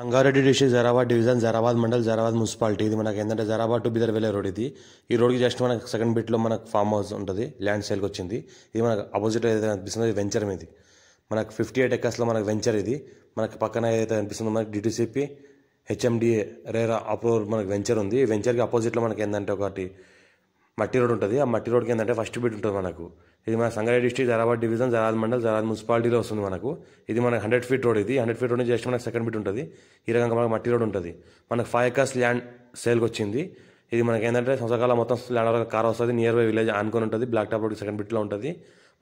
Sangareddy district Zaheerabad division Zaheerabad mandal Zaheerabad municipality. ఇది మనకి ఏంటంటే జరాబాద్ టు బిదర్ వెళ్ళే రోడ్ ఇది. ఈ రోడ్కి జస్ట్ మనకు సెకండ్ బిట్లో మనకు ఫామ్ హౌస్ ఉంటుంది, ల్యాండ్ సేల్కి వచ్చింది. ఇది మనకు ఆపోజిట్లో ఏదైతే కనిపిస్తుందో ఇది వెంచర్ ఇది. మనకు 58 ఎకర్స్లో మనకు వెంచర్ ఇది. మనకి పక్కన ఏదైతే కనిపిస్తుందో మనకి డిటిసిపి హెచ్ఎండిఏ రేరా అప్రూవల్ మనకు వెంచర్ ఉంది. ఈ వెంచర్కి ఆపోజిట్లో మనకి ఏంటంటే ఒకటి మట్టి రోడ్ ఉంటుంది. ఆ మట్టి రోడ్కి ఏంటంటే ఫస్ట్ బిట్ ఉంటుంది మనకు. ఇది మన సంగారెడ్డి డిస్ట్రిక్ట్ జరాబాద్ డివిజన్ జరాబాద్ మండల్ జరాబాద్ మున్సిపాలిటీలో వస్తుంది మనకు. ఇది మనకు 100 ఫీట్ రోడ్. ఇది 100 ఫీట్ రోడ్ నుంచి జస్ట్ మనకు సెకండ్ బిట్ ఉంటుంది. ఈ రకంగా మనకు మట్టి రోడ్ ఉంటుంది. మనకు 5 ఎకర్స్ ల్యాండ్ సేల్కి వచ్చింది. ఇది మనకి ఏంటంటే సంవత్సరాల మొత్తం ల్యాండ్ వరకు కార్ వస్తుంది. నియర్ బై విలేజ్ ఆనుకొని ఉంటుంది. బ్లాక్ టాప్ రోడ్ సెకండ్ బిట్లో ఉంటుంది.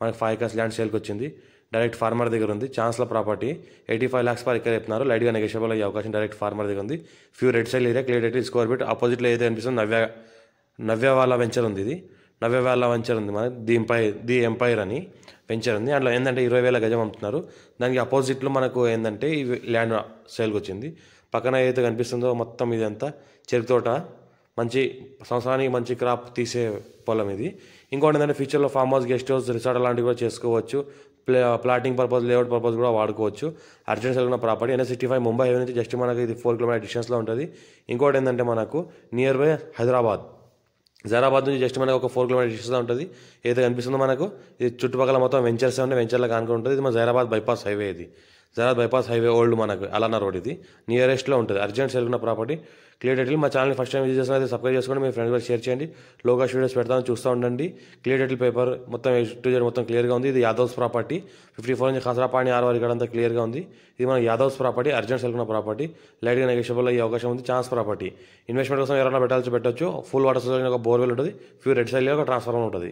మనకు 5 ఎకర్స్ ల్యాండ్ సేల్కి వచ్చింది. డైరెక్ట్ ఫార్మర్ దగ్గర ఉంది. ఛాన్స్ల ప్రాపర్టీ 85 lakhs పర్ ఎకర్ చెప్తున్నారు. లైట్గా నెగోషియబుల్ అయ్యే అవకాశం డైరెక్ట్ ఫార్మర్ దగ్గర ఉంది. Few red side area clear 80 square feet. ఆపోజిట్లో ఏదైతే అనిపిస్తుంది నవ్య వాళ్ళ వెంచర్ ఉంది. ఇది నవ్య వాళ్ళ వెంచర్ ఉంది. మనకి ది ఎంపైర్ అని వెంచర్ ఉంది. అందులో ఏంటంటే 20,000 గజం అమ్ముతున్నారు. దానికి అపోజిట్లో మనకు ఏంటంటే ఈ ల్యాండ్ సేల్కి వచ్చింది. పక్కన ఏదైతే కనిపిస్తుందో మొత్తం ఇదంతా చెరుకు తోట, మంచి సంవత్సరానికి మంచి క్రాప్ తీసే పొలం ఇది. ఇంకోటి ఏంటంటే ఫ్యూచర్లో farm house, guest house, resort అలాంటివి కూడా చేసుకోవచ్చు. ప్లాటింగ్ పర్పస్, లేఅవుట్ పర్పస్ కూడా వాడుకోవచ్చు. అర్జెంట్ సెల్ ఉన్న ప్రాపర్టీ NH65 ముంబై హైవే నుంచి జస్ట్ మనకి ఇది 4 కిలోమీటర్ డిస్టెన్స్లో ఉంటుంది. ఇంకోటి ఏంటంటే మనకు నియర్ బై హైదరాబాద్ జరాబాద్ నుంచి జస్ట్ మనకు ఒక 4 కిలోమీటర్ డిస్టెన్స్లో ఉంటుంది. ఏదైతే కనిపిస్తుందో మనకు ఇది చుట్టుపక్కల మొత్తం వెంచర్స్ ఉంటాయి. వెంచర్లకు ఆనుకొని ఉంటుంది. ఇది మన జరాబాద్ బైపాస్ హైవే. ఇది జరాబాద్ బైపాస్ హైవే ఓల్డ్ మనకు అలానా రోడ్. ఇది నియరెస్ట్లో ఉంటుంది. అర్జెంట్ సెల్ ఉన్న ప్రాపర్టీ. క్లియర్ డీటెయిల్ మా ఛానల్ని ఫస్ట్ టైం విజిట్ చేసిన అయితే సబ్స్క్రైబ్ చేసుకోండి. మీ ఫ్రెండ్స్ కూడా షేర్ చేయండి. లోకాష్ వీడియోస్ పెడతాను, చూస్తూ ఉండండి. క్లియర్ డీటెయిల్ పేపర్ మొత్తం A to Z మొత్తం క్లియర్గా ఉంది. ఇది యాదవ్స్ ప్రాపర్టీ. 54 నుంచి ఖసరాపాణి 6 వరకు అంతా క్లియర్గా ఉంది. ఇది మన యాదవ్స్ ప్రాపర్టీ. అర్జెంట్ సెల్ ఉన్న ప్రాపర్టీ. లైట్గా నెగోషియబుల్ అయ్యే అవకాశం ఉంది. Chance property. ఇన్వెస్ట్మెంట్ కోసం ఎవరైనా పెట్టచ్చు. ఫుల్ వాటర్ సోర్స్ ఒక బోర్వెల్ ఉంటుంది. ఫ్యూ రెడ్ సైడ్ ఒక ట్రాన్స్ఫార్మర్ ఉంటుంది.